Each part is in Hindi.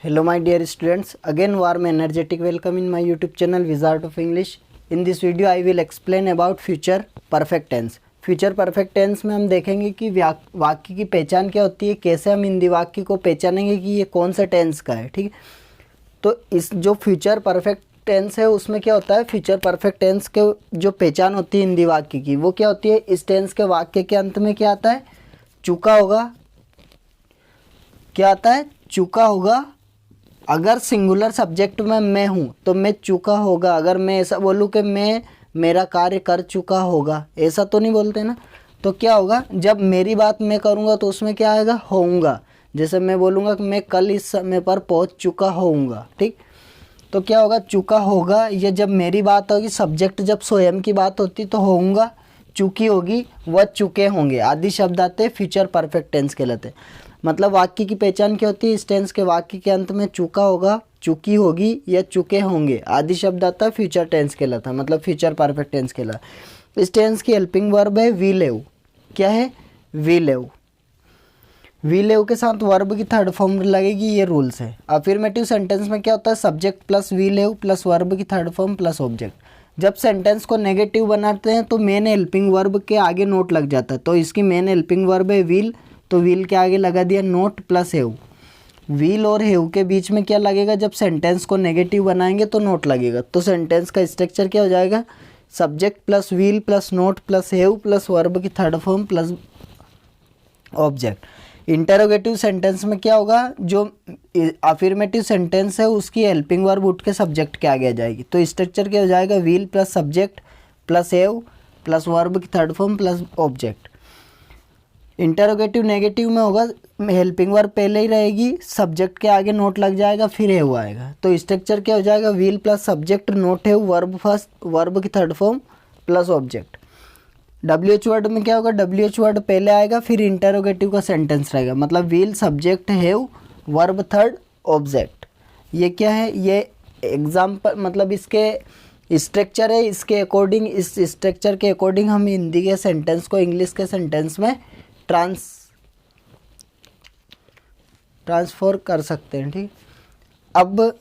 Hello my dear students, again warm energetic welcome in my YouTube channel Wizard of English. In this video I will explain about future perfect tense. Future perfect tense में हम देखेंगे कि वाक्य की पहचान क्या होती है, कैसे हम हिंदी वाक्य को पहचानेंगे कि ये कौन सा टेंस का है। ठीक है, तो इस जो फ्यूचर परफेक्ट टेंस है उसमें क्या होता है, फ्यूचर परफेक्ट टेंस के जो पहचान होती है हिंदी वाक्य की वो क्या होती है। इस टेंस के वाक्य के अंत में क्या आता है, चुका होगा। क्या आता है, चुका होगा। अगर सिंगुलर सब्जेक्ट में मैं हूँ तो मैं चुका होगा। अगर मैं ऐसा बोलूँ कि मैं मेरा कार्य कर चुका होगा, ऐसा तो नहीं बोलते ना। तो क्या होगा, जब मेरी बात मैं करूँगा तो उसमें क्या आएगा, होऊंगा। जैसे मैं बोलूँगा कि मैं कल इस समय पर पहुँच चुका होऊंगा। ठीक, तो क्या होगा, चुका होगा। ये जब मेरी बात होगी, सब्जेक्ट जब स्वयं की बात होती तो होऊंगा, चुकी होगी, वह चुके होंगे आदि शब्द आते फ्यूचर परफेक्ट टेंस कहलाते। मतलब वाक्य की पहचान क्या होती है, इस टेंस के वाक्य के अंत में चुका होगा, चुकी होगी या चुके होंगे आदि शब्द आता है फ्यूचर टेंस कहलाता है, मतलब फ्यूचर परफेक्ट टेंस कहलाता। इस टेंस की हेल्पिंग वर्ब है वी लेव। क्या है, वी लेव। वी लेव के साथ वर्ब की थर्ड फॉर्म लगेगी, ये रूल्स है। अफर्मेटिव सेंटेंस में क्या होता है, सब्जेक्ट प्लस वी लेव प्लस वर्ब की थर्ड फॉर्म प्लस ऑब्जेक्ट। जब सेंटेंस को नेगेटिव बनाते हैं तो मेन हेल्पिंग वर्ब के आगे नोट लग जाता है। तो इसकी मेन हेल्पिंग वर्ब है विल, तो विल के आगे लगा दिया नोट प्लस हेव। विल और हेव के बीच में क्या लगेगा, जब सेंटेंस को नेगेटिव बनाएंगे तो नोट लगेगा। तो सेंटेंस का स्ट्रक्चर क्या हो जाएगा, subject plus will plus not plus have plus verb की third form plus object. Interrogative sentence में क्या होगा, जो अफर्मेटिव सेंटेंस है उसकी हेल्पिंग वर्ब उठ के सब्जेक्ट के आगे आ जाएगी। तो स्ट्रक्चर क्या हो जाएगा, will plus subject plus have plus verb की third form plus object. Interrogative negative में होगा, हेल्पिंग वर्ब पहले ही रहेगी, सब्जेक्ट के आगे नोट लग जाएगा, फिर हेव आएगा। तो स्ट्रक्चर क्या हो जाएगा, will plus subject not have verb first verb की third form plus object. WH word में क्या होगा, WH वर्ड पहले आएगा फिर इंटरोगेटिव का सेंटेंस रहेगा, मतलब will subject have verb third object. ये क्या है, ये एग्जाम्पल मतलब इसके स्ट्रक्चर है। इसके अकॉर्डिंग, इस स्ट्रक्चर के अकॉर्डिंग हम हिंदी के सेंटेंस को इंग्लिश के सेंटेंस में ट्रांसफर कर सकते हैं। ठीक, अब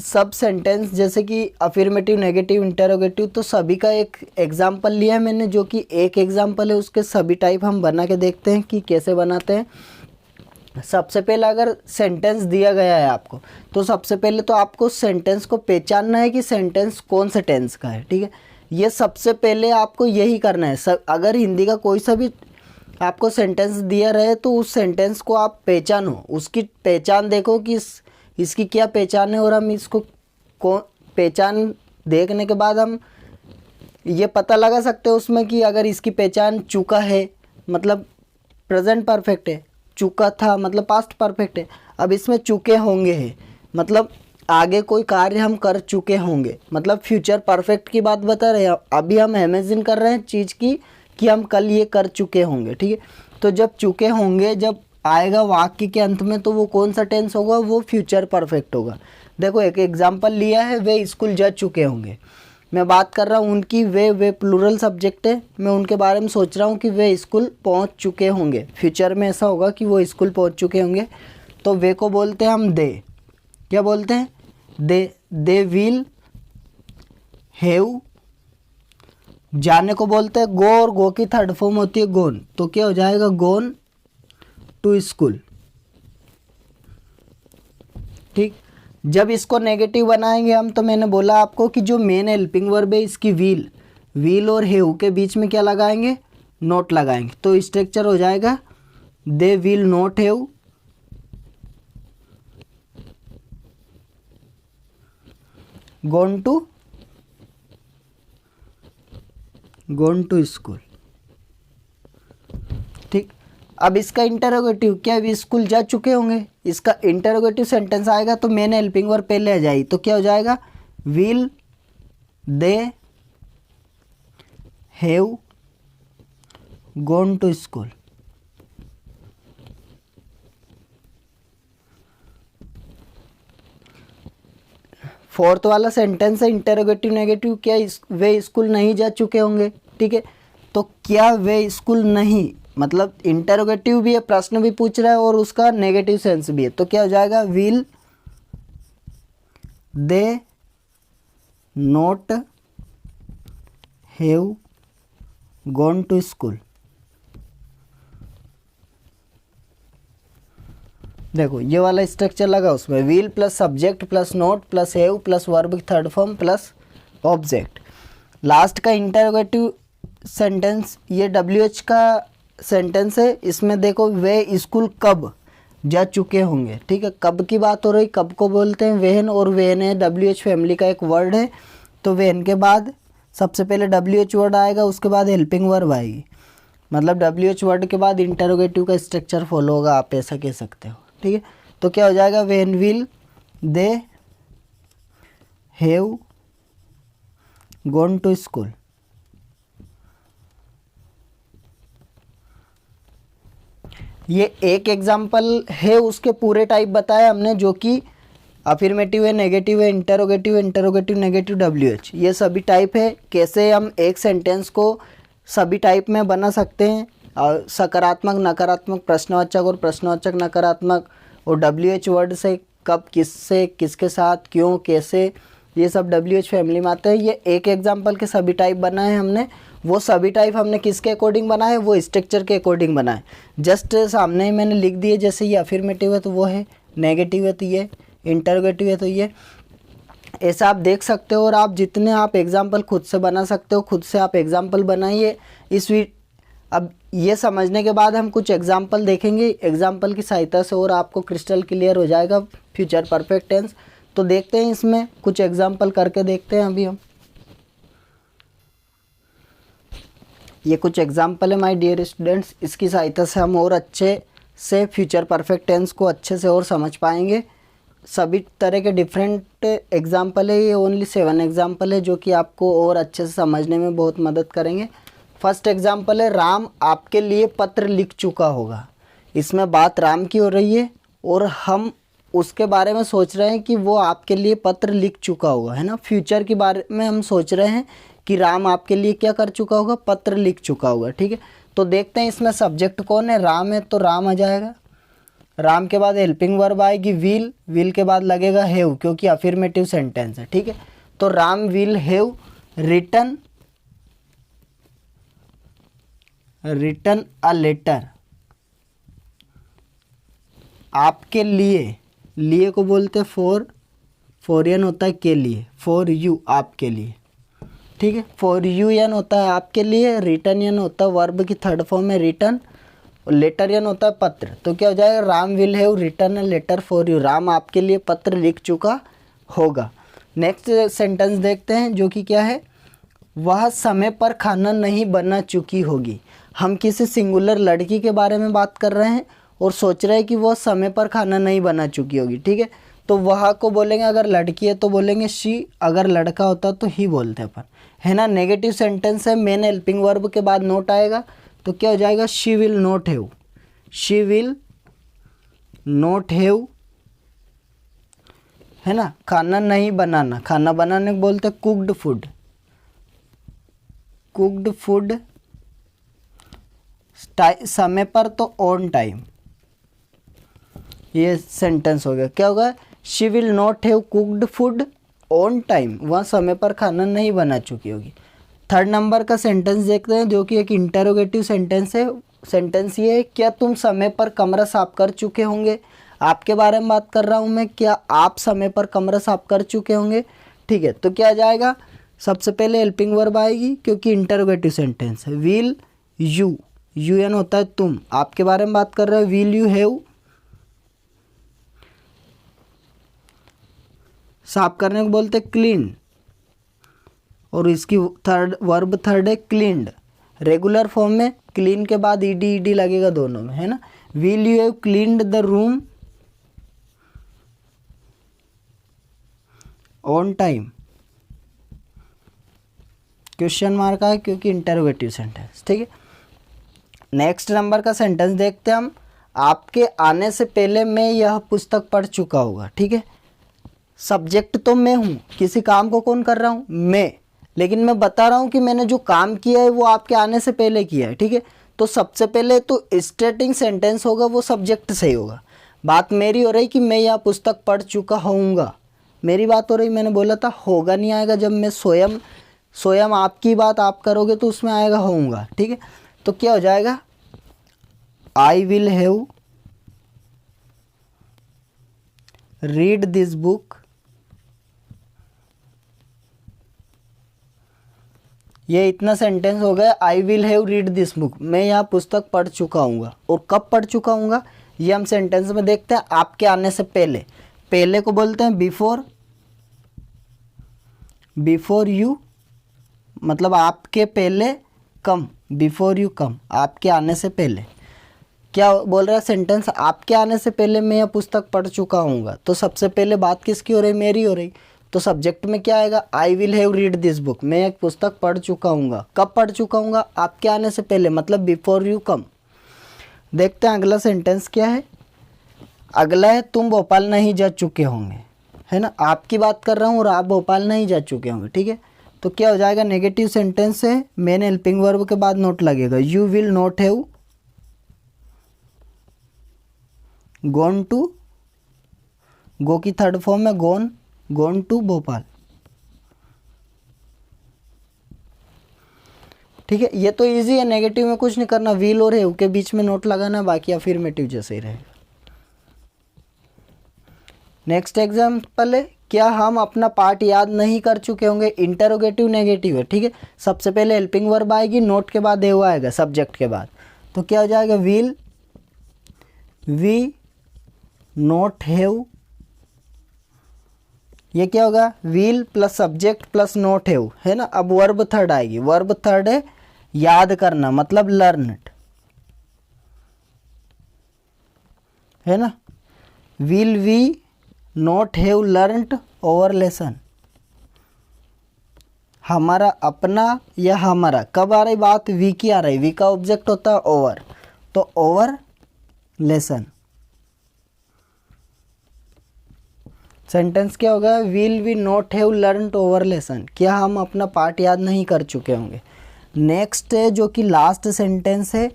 सब सेंटेंस जैसे कि अफर्मेटिव नेगेटिव इंटरोगेटिव, तो सभी का एक एग्जाम्पल लिया है मैंने, जो कि एक एग्जाम्पल है, उसके सभी टाइप हम बना के देखते हैं कि कैसे बनाते हैं। सबसे पहले अगर सेंटेंस दिया गया है आपको, तो सबसे पहले तो आपको सेंटेंस को पहचानना है कि सेंटेंस कौन से टेंस का है। ठीक है, ये सबसे पहले आपको यही करना है। अगर हिंदी का कोई सा भी आपको सेंटेंस दिया रहे तो उस सेंटेंस को आप पहचानो, उसकी पहचान देखो कि इसकी क्या पहचान है, और हम इसको पहचान देखने के बाद हम ये पता लगा सकते हैं उसमें कि अगर इसकी पहचान चुका है मतलब प्रेजेंट परफेक्ट है, चुका था मतलब पास्ट परफेक्ट है। अब इसमें चुके होंगे है मतलब आगे कोई कार्य हम कर चुके होंगे, मतलब फ्यूचर परफेक्ट की बात बता रहे हैं। अभी हम इमेजिन कर रहे हैं चीज़ की कि हम कल ये कर चुके होंगे। ठीक है, तो जब चुके होंगे जब आएगा वाक्य के अंत में तो वो कौन सा टेंस होगा, वो फ्यूचर परफेक्ट होगा। देखो एक एग्जांपल लिया है, वे स्कूल जा चुके होंगे। मैं बात कर रहा हूँ उनकी, वे प्लूरल सब्जेक्ट है, मैं उनके बारे में सोच रहा हूँ कि वे स्कूल पहुँच चुके होंगे। फ्यूचर में ऐसा होगा कि वो स्कूल पहुँच चुके होंगे, तो वे को बोलते हैं हम दे। क्या बोलते हैं, दे विल हैव। जाने को बोलते हैं गो, और गो की थर्ड फॉर्म होती है गोन, तो क्या हो जाएगा, गोन टू स्कूल। ठीक, जब इसको नेगेटिव बनाएंगे हम, तो मैंने बोला आपको कि जो मेन हेल्पिंग वर्ब है इसकी विल और हैव के बीच में क्या लगाएंगे, नोट लगाएंगे। तो स्ट्रक्चर हो जाएगा they will not have gone to school. ठीक, अब इसका इंटरोगेटिव क्या, भी स्कूल जा चुके होंगे, इसका इंटरोगेटिव सेंटेंस आएगा तो मेन हेल्पिंग वर्ब पहले आ जाएगी। तो क्या हो जाएगा, will they have gone to school. Fourth वाला सेंटेंस है इंटरोगेटिव नेगेटिव, क्या वे स्कूल नहीं जा चुके होंगे। ठीक है, तो क्या वे स्कूल नहीं, मतलब इंटरोगेटिव भी है, प्रश्न भी पूछ रहा है और उसका नेगेटिव सेंस भी है। तो क्या हो जाएगा, will they not have gone to school. देखो ये वाला स्ट्रक्चर लगा उसमें, will plus subject plus not plus have plus verb third form plus object. Last का इंटरोगेटिव सेंटेंस ये WH का सेंटेंस है। इसमें देखो वे स्कूल कब जा चुके होंगे, ठीक है। कब की बात हो रही, कब को बोलते हैं वेहन, और वेहन है WH फैमिली का एक वर्ड है। तो वेहन के बाद सबसे पहले WH वर्ड आएगा, उसके बाद हेल्पिंग वर्ब आएगी। मतलब WH वर्ड के बाद इंटरोगेटिव का स्ट्रक्चर फॉलो होगा, आप ऐसा कह सकते हो, ठीक है। तो क्या हो जाएगा, when will they have gone to school. ये एक एग्जाम्पल है, उसके पूरे टाइप बताए हमने, जो कि अफर्मेटिव है, नेगेटिव है, इंटरोगेटिव नेगेटिव WH, ये सभी टाइप है। कैसे हम एक सेंटेंस को सभी टाइप में बना सकते हैं, और सकारात्मक नकारात्मक, प्रश्नवाचक और प्रश्नवाचक नकारात्मक, और WH वर्ड से कब, किससे, किसके साथ, क्यों, कैसे, ये सब WH फैमिली में आते हैं। ये एक एग्जाम्पल के सभी टाइप बनाए हैं हमने। वो सभी टाइप हमने किसके अकॉर्डिंग बनाए, वो स्ट्रक्चर के अकॉर्डिंग बनाए। जस्ट सामने ही मैंने लिख दिए, जैसे ये अफर्मेटिव है तो वो है, नेगेटिव है तो ये, इंटरोगेटिव है तो ये, ऐसा आप देख सकते हो। और आप जितने आप एग्जाम्पल खुद से बना सकते हो, खुद से आप एग्जाम्पल बनाइए। अब ये समझने के बाद हम कुछ एग्जाम्पल देखेंगे, एग्जाम्पल की सहायता से और आपको क्रिस्टल क्लियर हो जाएगा फ्यूचर परफेक्ट टेंस। तो देखते हैं इसमें कुछ एग्जाम्पल करके देखते हैं अभी हम। ये कुछ एग्जाम्पल है माय डियर स्टूडेंट्स, इसकी सहायता से हम और अच्छे से फ्यूचर परफेक्ट टेंस को अच्छे से और समझ पाएंगे। सभी तरह के डिफरेंट एग्जाम्पल है, ये ओनली 7 एग्जाम्पल है, जो कि आपको और अच्छे से समझने में बहुत मदद करेंगे। फर्स्ट एग्जाम्पल है, राम आपके लिए पत्र लिख चुका होगा। इसमें बात राम की हो रही है और हम उसके बारे में सोच रहे हैं कि वो आपके लिए पत्र लिख चुका होगा, है ना। फ्यूचर के बारे में हम सोच रहे हैं कि राम आपके लिए क्या कर चुका होगा, पत्र लिख चुका होगा, ठीक है। तो देखते हैं इसमें सब्जेक्ट कौन है, राम है तो राम आ जाएगा। राम के बाद हेल्पिंग वर्ब आएगी विल, विल के बाद लगेगा हैव, क्योंकि अफर्मेटिव सेंटेंस है, ठीक है। तो Ram will have written a letter आपके लिए, लिए को बोलते फॉर होता है के लिए, फॉर यू आपके लिए, ठीक है। फॉर यू एन होता है आपके लिए, रिटन एन होता है वर्ब की थर्ड फॉर्म में रिटन, और लेटर एन होता है पत्र। तो क्या हो जाएगा, Ram will have written a letter for you, Ram आपके लिए पत्र लिख चुका होगा। नेक्स्ट सेंटेंस देखते हैं, जो कि क्या है, वह समय पर खाना नहीं बना चुकी होगी। हम किसी सिंगुलर लड़की के बारे में बात कर रहे हैं और सोच रहे हैं कि वह समय पर खाना नहीं बना चुकी होगी, ठीक है। तो वह को बोलेंगे, अगर लड़की है तो बोलेंगे शी, अगर लड़का होता तो ही बोलते अपन, है ना। नेगेटिव सेंटेंस है, मेन हेल्पिंग वर्ब के बाद नोट आएगा, तो क्या हो जाएगा, she will not have, she will not have, है ना। खाना नहीं बनाना, खाना बनाने को बोलते कुक्ड फूड, कुक्ड फूड। समय पर तो ऑन टाइम, ये सेंटेंस हो गया। क्या होगा, she will not have cooked food on time, वह समय पर खाना नहीं बना चुकी होगी। थर्ड नंबर का सेंटेंस देखते हैं, जो कि एक इंटरोगेटिव सेंटेंस है। सेंटेंस ये है, क्या तुम समय पर कमरा साफ कर चुके होंगे। आपके बारे में बात कर रहा हूँ मैं, क्या आप समय पर कमरा साफ कर चुके होंगे, ठीक है। तो क्या आ जाएगा, सबसे पहले हेल्पिंग वर्ब आएगी, क्योंकि इंटरोगेटिव सेंटेंस है। विल यू, यू एन होता है तुम, आपके बारे में बात कर रहे हो, विल यू हैव, साफ करने को बोलते क्लीन, और इसकी वर्ब थर्ड है क्लीन्ड। रेगुलर फॉर्म में क्लीन के बाद ईडी लगेगा दोनों में, है ना। Will you have cleaned the room on time, question mark है क्योंकि इंटरोगेटिव सेंटेंस, ठीक है। नेक्स्ट नंबर का सेंटेंस देखते हैं हम, आपके आने से पहले मैं यह पुस्तक पढ़ चुका होगा, ठीक है। सब्जेक्ट तो मैं हूँ, किसी काम को कौन कर रहा हूँ, मैं, लेकिन मैं बता रहा हूँ कि मैंने जो काम किया है वो आपके आने से पहले किया है, ठीक है। तो सबसे पहले तो स्टार्टिंग सेंटेंस होगा वो सब्जेक्ट से ही होगा। बात मेरी हो रही कि मैं यह पुस्तक पढ़ चुका होऊंगा, मेरी बात हो रही, मैंने बोला था होगा नहीं आएगा। जब मैं स्वयं आपकी बात आप करोगे तो उसमें आएगा होऊंगा, ठीक है। तो क्या हो जाएगा, I will have read this book, ये इतना सेंटेंस हो गया। I will have read this book, मैं यह पुस्तक पढ़ चुका हूँगा। और कब पढ़ चुका हूँगा ये हम सेंटेंस में देखते हैं, आपके आने से पहले। पहले को बोलते हैं बिफोर यू, मतलब आपके पहले कम, बिफोर यू कम, आपके आने से पहले। क्या बोल रहा है सेंटेंस, आपके आने से पहले मैं यह पुस्तक पढ़ चुका हूँगा। तो सबसे पहले बात किसकी हो रही, मेरी हो रही। तो सब्जेक्ट में क्या आएगा, I will have read this book, मैं एक पुस्तक पढ़ चुका हूँगा। कब पढ़ चुका हूँगा, आपके आने से पहले, मतलब बिफोर यू कम। देखते हैं अगला सेंटेंस क्या है। अगला है तुम भोपाल नहीं जा चुके होंगे, है ना, आपकी बात कर रहा हूँ और आप भोपाल नहीं जा चुके होंगे, ठीक है। तो क्या हो जाएगा, नेगेटिव सेंटेंस है, मेन हेल्पिंग वर्ब के बाद नोट लगेगा। You will not have gone to, go की थर्ड फॉर्म में गॉन टू भोपाल, ठीक है। ये तो इजी है, नेगेटिव में कुछ नहीं करना, विल और हैव के बीच में नोट लगाना, बाकी अफर्मेटिव जैसे ही रहेगा। नेक्स्ट एग्जाम्पल है, क्या हम अपना पार्ट याद नहीं कर चुके होंगे। इंटरोगेटिव नेगेटिव है, ठीक है। सबसे पहले हेल्पिंग वर्ब आएगी, नोट के बाद हैव आएगा सब्जेक्ट के बाद। तो क्या हो जाएगा, विल वी नॉट हैव, ये क्या होगा, will plus subject plus not have, है ना। अब वर्ब थर्ड आएगी, वर्ब थर्ड है याद करना, मतलब लर्नड, है ना। Will we not have learned over lesson, हमारा अपना या हमारा, कब आ रही बात, वी की आ रही, वी का ऑब्जेक्ट होता है ओवर, तो ओवर लेसन। सेंटेंस क्या होगा, will we not have learned over lesson, क्या हम अपना पार्ट याद नहीं कर चुके होंगे। नेक्स्ट है जो कि लास्ट सेंटेंस है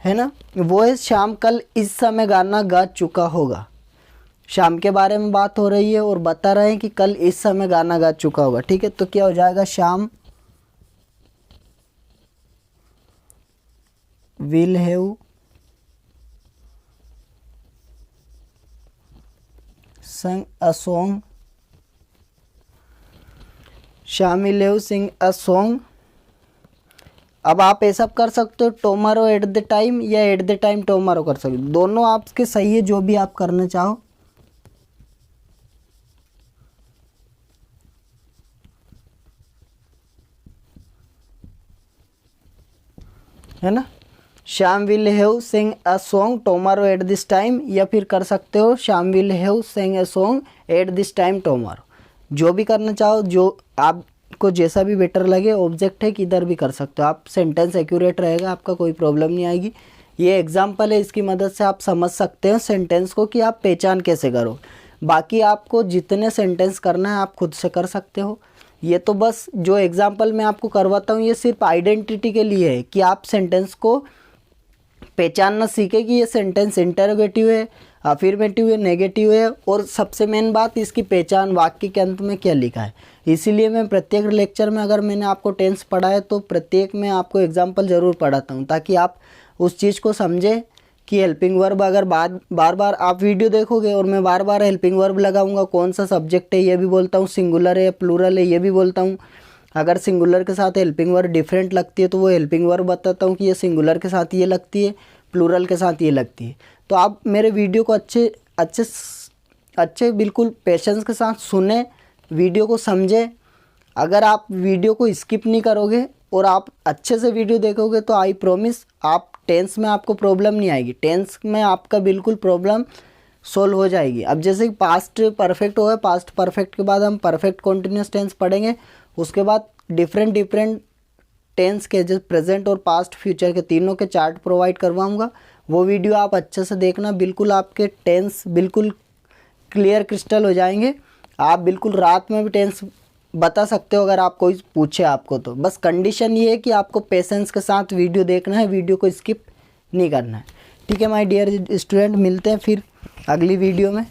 ना, वो है श्याम कल इस समय गाना गा चुका होगा। शाम के बारे में बात हो रही है और बता रहे हैं कि कल इस समय गाना गा चुका होगा, ठीक है। तो क्या हो जाएगा, Sham will have sing a song, Shyam will have sing a song. अब आप ऐसा कर सकते हो टोमारो एट द टाइम या एट द टाइम टोमारो कर सकते हो, दोनों आपके सही है, जो भी आप करना चाहो, है ना। Shyam will have sing a song tomorrow at this time, या फिर कर सकते हो Shyam will have sing a song at this time tomorrow, जो भी करना चाहो, जो आपको जैसा भी बेटर लगे। ऑब्जेक्ट है किधर भी कर सकते हो आप, सेंटेंस एक्यूरेट रहेगा, आपका कोई प्रॉब्लम नहीं आएगी। ये एग्जाम्पल है, इसकी मदद से आप समझ सकते हो सेंटेंस को कि आप पहचान कैसे करो। बाकी आपको जितने सेंटेंस करना है आप खुद से कर सकते हो। ये तो बस जो एग्जाम्पल मैं आपको करवाता हूँ ये सिर्फ आइडेंटिटी के लिए है कि आप सेंटेंस को पहचानना सीखे कि ये सेंटेंस इंटरोगेटिव है, अफर्मेटिव है, नेगेटिव है, और सबसे मेन बात इसकी पहचान, वाक्य के अंत में क्या लिखा है। इसीलिए मैं प्रत्येक लेक्चर में अगर मैंने आपको टेंस पढ़ाया तो प्रत्येक में आपको एग्जाम्पल ज़रूर पढ़ाता हूँ, ताकि आप उस चीज़ को समझें कि हेल्पिंग वर्ब अगर बार बार आप वीडियो देखोगे और मैं बार बार हेल्पिंग वर्ब लगाऊंगा, कौन सा सब्जेक्ट है ये भी बोलता हूँ, सिंगुलर है या प्लूरल है ये भी बोलता हूँ। अगर सिंगुलर के साथ हेल्पिंग वर्ब डिफरेंट लगती है तो वो हेल्पिंग वर्ब बताता हूँ कि ये सिंगुलर के साथ ये लगती है, प्लूरल के साथ ये लगती है। तो आप मेरे वीडियो को अच्छे बिल्कुल पेशेंस के साथ सुने, वीडियो को समझे। अगर आप वीडियो को स्किप नहीं करोगे और आप अच्छे से वीडियो देखोगे तो आई प्रॉमिस आप टेंस में आपको प्रॉब्लम नहीं आएगी, टेंस में आपका बिल्कुल प्रॉब्लम सोल्व हो जाएगी। अब जैसे कि पास्ट परफेक्ट हो गया, पास्ट परफेक्ट के बाद हम परफेक्ट कॉन्टिन्यूस टेंस पढ़ेंगे, उसके बाद डिफरेंट टेंस के जैसे प्रेजेंट और पास्ट फ्यूचर के तीनों के चार्ट प्रोवाइड करवाऊंगा। वो वीडियो आप अच्छे से देखना, बिल्कुल आपके टेंस बिल्कुल क्लियर क्रिस्टल हो जाएंगे। आप बिल्कुल रात में भी टेंस बता सकते हो अगर आप कोई पूछे आपको तो। बस कंडीशन ये है कि आपको पेशेंस के साथ वीडियो देखना है, वीडियो को स्किप नहीं करना है। ठीक है माय डियर स्टूडेंट, मिलते हैं फिर अगली वीडियो में।